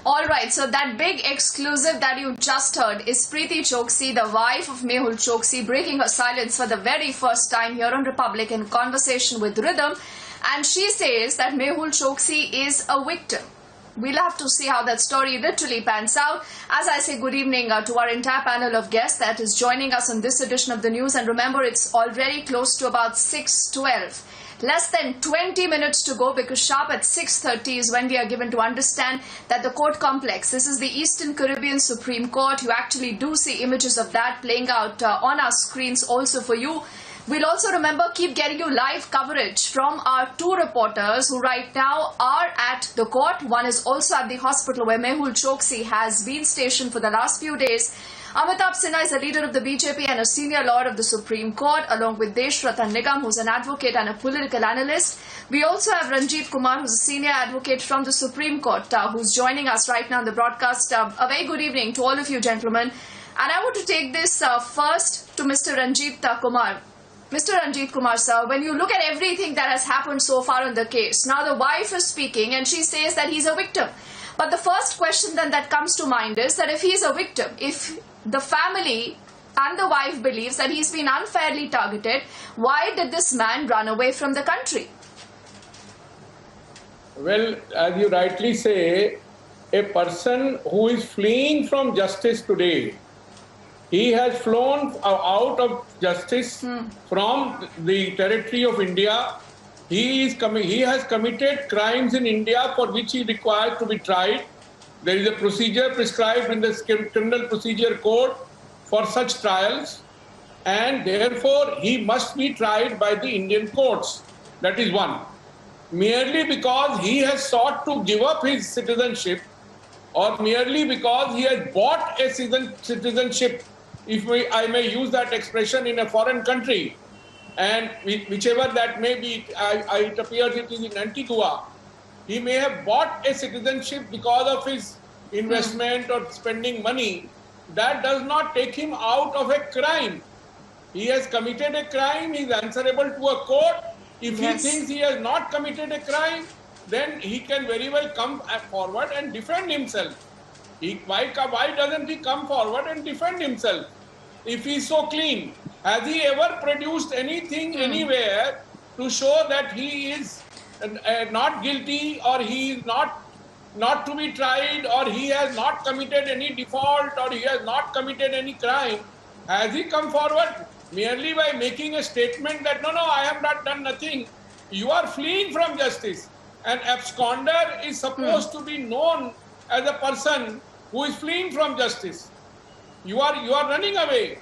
All right, so that big exclusive that you just heard is Preeti Choksi, the wife of Mehul Choksi, breaking her silence for the very first time here on Republic in Conversation with Rhythm. And she says that Mehul Choksi is a victim. We'll have to see how that story literally pans out. As I say, good evening to our entire panel of guests that is joining us on this edition of the news. And remember, it's already close to about 6:12. Less than 20 minutes to go, because sharp at 6:30 is when we are given to understand that the court complex, this is the Eastern Caribbean Supreme Court. You actually do see images of that playing out on our screens also for you. We'll also, remember, keep getting you live coverage from our two reporters who right now are at the court. One is also at the hospital where Mehul Choksi has been stationed for the last few days. Amitabh Sinha is a leader of the BJP and a senior lawyer of the Supreme Court, along with Desh Ratan Nigam, who's an advocate and a political analyst. We also have Ranjit Kumar, who's a senior advocate from the Supreme Court, who's joining us right now on the broadcast. A very good evening to all of you, gentlemen. And I want to take this first to Mr. Ranjit Kumar. Mr. Ranjit Kumar, sir, when you look at everything that has happened so far in the case, now the wife is speaking and she says that he's a victim. But the first question then that comes to mind is that if he's a victim, if the family and the wife believes that he's been unfairly targeted, why did this man run away from the country? Well, as you rightly say, a person who is fleeing from justice today, he has flown out of justice from the territory of India. He has committed crimes in India for which he required to be tried. There is a procedure prescribed in the Criminal Procedure Code for such trials, and therefore he must be tried by the Indian courts. That is one. Merely because he has sought to give up his citizenship, or merely because he has bought a citizenship, if I may use that expression, in a foreign country, and whichever that may be, it appears it is in Antigua, he may have bought a citizenship because of his investment or spending money. That does not take him out of a crime. He has committed a crime, he is answerable to a court. If he thinks he has not committed a crime, then he can very well come forward and defend himself. Why doesn't he come forward and defend himself? If he is so clean, has he ever produced anything anywhere to show that he is not guilty, or he is not to be tried, or he has not committed any default, or he has not committed any crime? Has he come forward? Merely by making a statement that no, I have not done nothing. You are fleeing from justice. An absconder is supposed to be known as a person who is fleeing from justice. You are running away.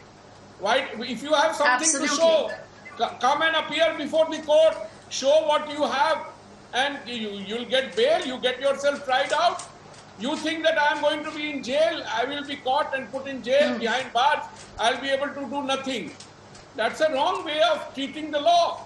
Why? If you have something to show, come and appear before the court, show what you have, and you'll get bail, you get yourself tried out. You think that I am going to be in jail, I will be caught and put in jail behind bars, I'll be able to do nothing. That's a wrong way of treating the law.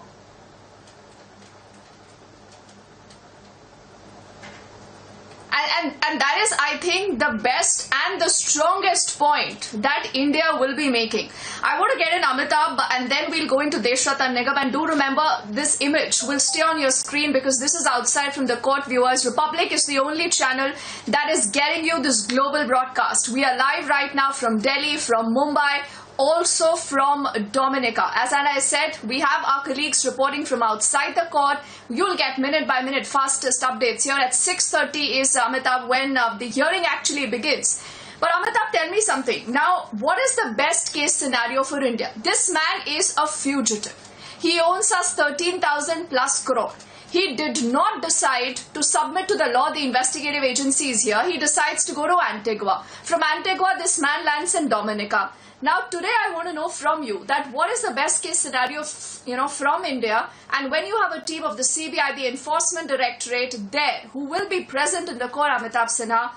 And that is, I think, the best and the strongest point that India will be making. I want to get in Amitabh, and then we'll go into Desh Ratan Nigam. And do remember, this image will stay on your screen because this is outside from the court, viewers. Republic is the only channel that is getting you this global broadcast. We are live right now from Delhi, from Mumbai, also from Dominica. As I said, we have our colleagues reporting from outside the court. You'll get minute by minute fastest updates here at 6:30 is Amitabh when the hearing actually begins. But Amitabh, tell me something. Now, what is the best case scenario for India? This man is a fugitive. He owns us 13,000 plus crore. He did not decide to submit to the law the investigative agencies here. He decides to go to Antigua. From Antigua, this man lands in Dominica. Now, today I want to know from you that what is the best case scenario, from India, and when you have a team of the CBI, the Enforcement Directorate there, who will be present in the court, Amitabh Sinha,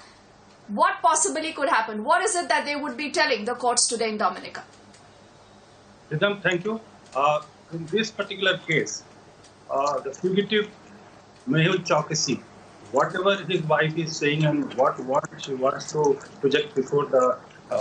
what possibly could happen? What is it that they would be telling the courts today in Dominica? Rhythm, thank you. In this particular case, the fugitive Mehul Choksi, whatever his wife is saying and what she wants to project before the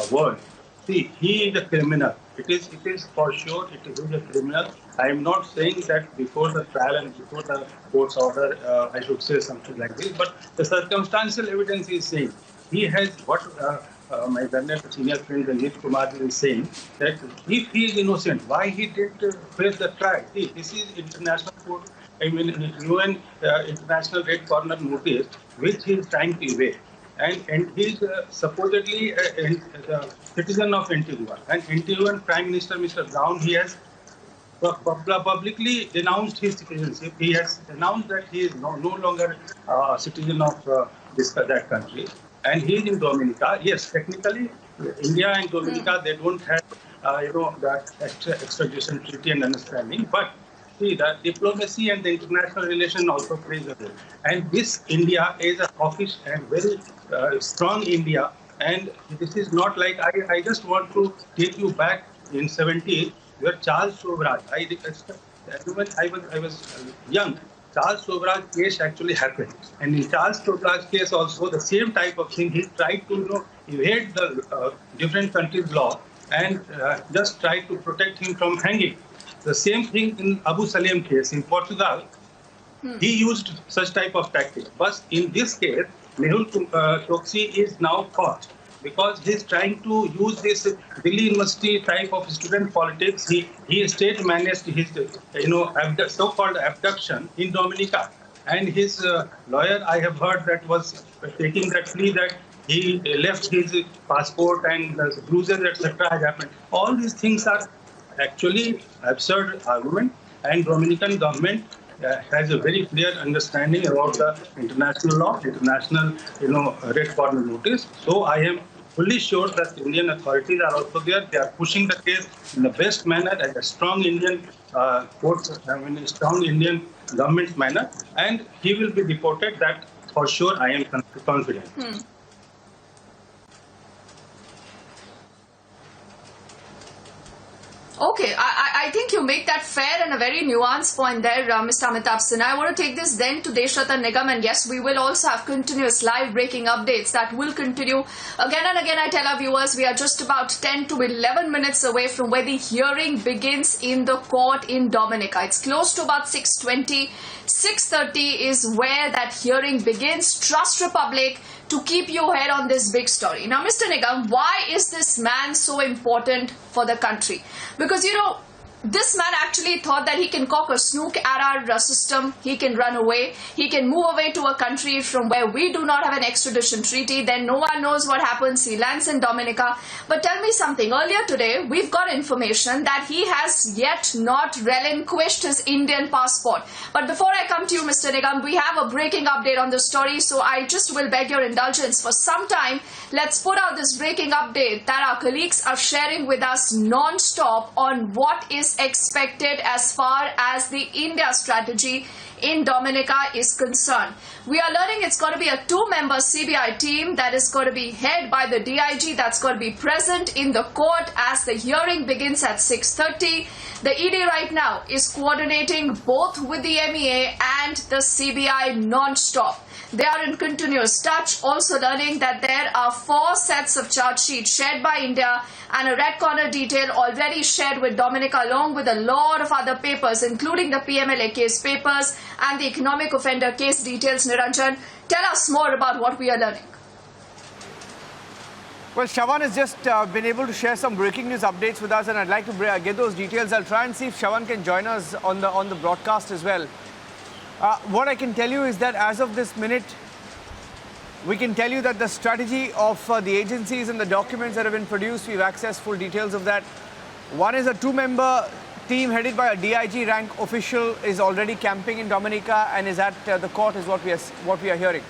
world, see, he is a criminal. It is for sure, it is a criminal. I am not saying that before the trial and before the court's order, I should say something like this, but the circumstantial evidence is saying he has what my learned senior friend Ranjit Kumar is saying, that if he is innocent, why he didn't face the trial? See, this is international court, I mean, UN International Red Corner notice, which he is trying to evade. And he is supposedly a citizen of Antigua. And Antiguan Prime Minister, Mr. Brown, he has publicly denounced his citizenship. He has announced that he is no longer a citizen of that country. And he is in Dominica. Yes, technically, India and Dominica, they don't have, that extradition treaty and understanding. But see, the diplomacy and the international relation also plays a role. And this India is a hawkish and very strong India. And this is not like, I just want to take you back in 70s, where Charles Sobraj, when I was young, Charles Sobraj case actually happened. And in Charles Sobraj case also, the same type of thing, he tried to evade the different countries' law and just tried to protect him from hanging. The same thing in Abu Salim case in Portugal. He used such type of tactics. But in this case, Mehul Choksi is now caught because he's trying to use this Delhi University type of student politics. He state managed his so-called abduction in Dominica, and his lawyer, I have heard, that was taking that plea that he left his passport and the bruises, etc. has happened. All these things are actually absurd argument, and Dominican government has a very clear understanding about the international law, international, red corner notice. So I am fully sure that Indian authorities are also there. They are pushing the case in the best manner, as a strong Indian strong Indian government manner, and he will be deported. That for sure, I am confident. Okay, I think you make that fair and a very nuanced point there, Mr. Amitabh Sinha. I want to take this then to Deshratan Nigam, and yes, we will also have continuous live breaking updates that will continue. Again and again, I tell our viewers, we are just about 10 to 11 minutes away from where the hearing begins in the court in Dominica. It's close to about 6:20. 6:30 is where that hearing begins. Trust Republic to keep you ahead on this big story. Now, Mr. Nigam, why is this man so important for the country? Because, this man actually thought that he can cock a snook at our system, he can run away, he can move away to a country from where we do not have an extradition treaty, then no one knows what happens, he lands in Dominica. But tell me something, earlier today, we've got information that he has yet not relinquished his Indian passport. But before I come to you, Mr. Nigam, we have a breaking update on the story, so I just will beg your indulgence for some time. Let's put out this breaking update that our colleagues are sharing with us non-stop on what is expected as far as the India strategy in Dominica is concerned. We are learning it's going to be a 2-member CBI team that is going to be headed by the DIG that's going to be present in the court as the hearing begins at 6:30. The ED right now is coordinating both with the MEA and the CBI non-stop. They are in continuous touch, also learning that there are 4 sets of charge sheets shared by India and a red corner detail already shared with Dominica, along with a lot of other papers, including the PMLA case papers and the economic offender case details. Niranjan, tell us more about what we are learning. Well, Shravan has just been able to share some breaking news updates with us, and I'd like to get those details. I'll try and see if Shravan can join us on the broadcast as well. What I can tell you is that as of this minute, we can tell you that the strategy of the agencies and the documents that have been produced, we've accessed full details of that. One is a 2-member team headed by a DIG rank official is already camping in Dominica and is at the court, is what we are hearing.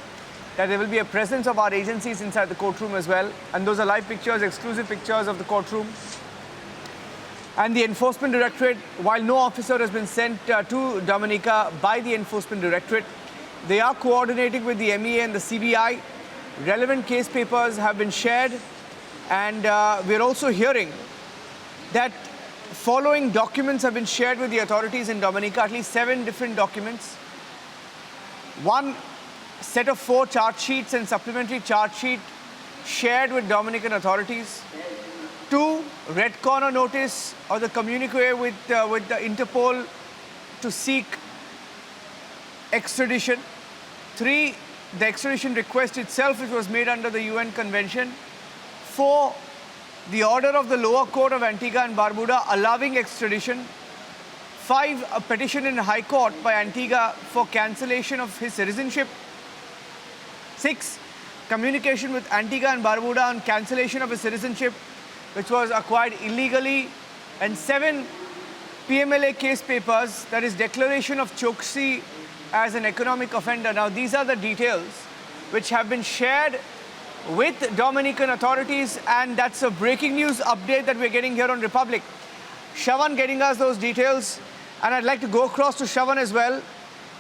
That there will be a presence of our agencies inside the courtroom as well. And those are live pictures, exclusive pictures of the courtroom. And the Enforcement Directorate, while no officer has been sent to Dominica by the Enforcement Directorate, they are coordinating with the MEA and the CBI. Relevant case papers have been shared, and we're also hearing that following documents have been shared with the authorities in Dominica, at least 7 different documents. 1 set of 4 charge sheets and supplementary charge sheet shared with Dominican authorities. 2, red corner notice or the communique with the Interpol to seek extradition. 3, the extradition request itself, which was made under the UN Convention. 4, the order of the lower court of Antigua and Barbuda allowing extradition. 5, a petition in High Court by Antigua for cancellation of his citizenship. 6, communication with Antigua and Barbuda on cancellation of his citizenship, which was acquired illegally. And 7, PMLA case papers, that is declaration of Choksi as an economic offender. Now, these are the details which have been shared with Dominican authorities, and that's a breaking news update that we're getting here on Republic. Shravan getting us those details, and I'd like to go across to Shravan as well.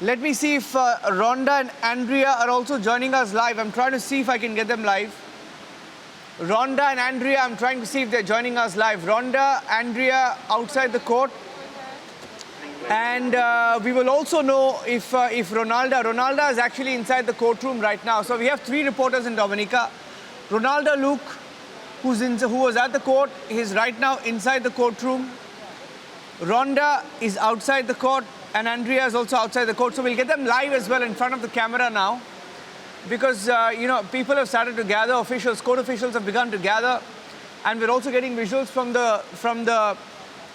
Let me see if Rhonda and Andrea are also joining us live. I'm trying to see if I can get them live. Rhonda and Andrea, I'm trying to see if they're joining us live. Rhonda, Andrea outside the court. And we will also know if Ronalda is actually inside the courtroom right now. So we have 3 reporters in Dominica. Ronalda Luke, who was at the court, is right now inside the courtroom. Rhonda is outside the court, and Andrea is also outside the court. So we'll get them live as well in front of the camera now, because people have started to gather. Court officials have begun to gather, and we're also getting visuals from the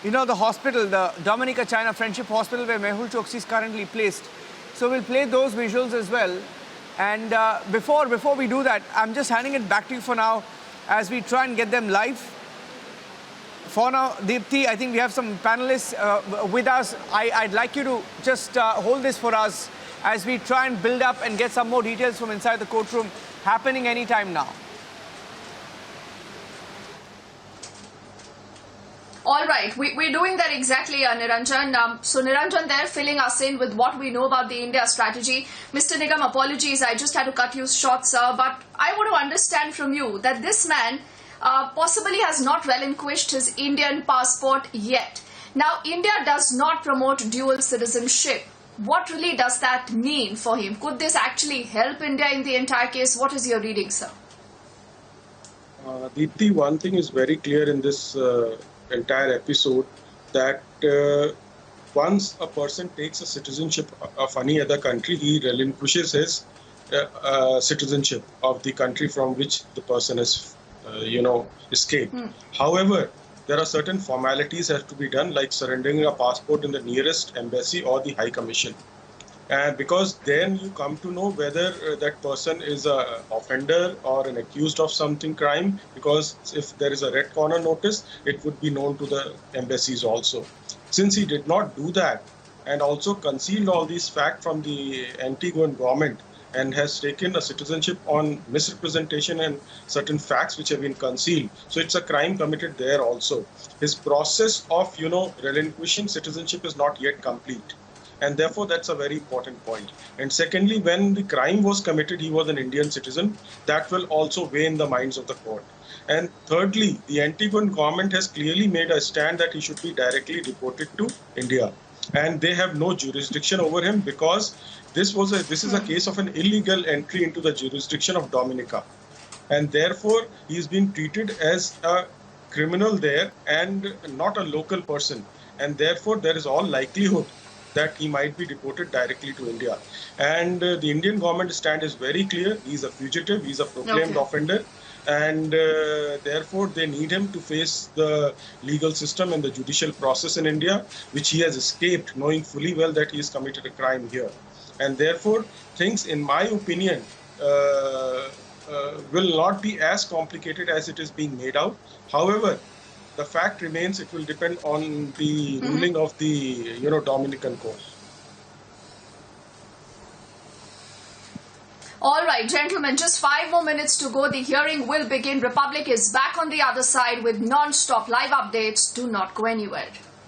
the hospital, the Dominica China Friendship Hospital, where Mehul Choksi is currently placed. So we'll play those visuals as well. And before we do that, I'm just handing it back to you for now as we try and get them live. For now, Deepthi, I think we have some panelists with us. I'd like you to just hold this for us as we try and build up and get some more details from inside the courtroom happening anytime now. All right, we're doing that exactly, Niranjan. So Niranjan there filling us in with what we know about the India strategy. Mr. Nigam, apologies, I just had to cut you short, sir. But I want to understand from you that this man possibly has not relinquished his Indian passport yet. Now, India does not promote dual citizenship. What really does that mean for him? Could this actually help India in the entire case? What is your reading, sir? Deepthi, one thing is very clear in this entire episode, that once a person takes a citizenship of any other country, he relinquishes his citizenship of the country from which the person has, escaped. However, there are certain formalities that have to be done, like surrendering a passport in the nearest embassy or the High Commission. And because then you come to know whether that person is an offender or an accused of something crime, because if there is a red corner notice, it would be known to the embassies also. Since he did not do that and also concealed all these facts from the Antiguan government and has taken a citizenship on misrepresentation and certain facts which have been concealed, so it's a crime committed there also. His process of, relinquishing citizenship is not yet complete. And therefore, that's a very important point. And secondly, when the crime was committed, he was an Indian citizen. That will also weigh in the minds of the court. And thirdly, the Antiguan government has clearly made a stand that he should be directly deported to India. And they have no jurisdiction over him, because this is a case of an illegal entry into the jurisdiction of Dominica. And therefore, he is being treated as a criminal there and not a local person. And therefore, there is all likelihood that he might be deported directly to India. And the Indian government stand is very clear. He's a fugitive, he's a proclaimed offender, and therefore they need him to face the legal system and the judicial process in India, which he has escaped, knowing fully well that he has committed a crime here. And therefore, things, in my opinion, will not be as complicated as it is being made out. However, the fact remains, it will depend on the ruling of the Dominican court. All right, gentlemen, just 5 more minutes to go. The hearing will begin. Republic is back on the other side with non-stop live updates. Do not go anywhere.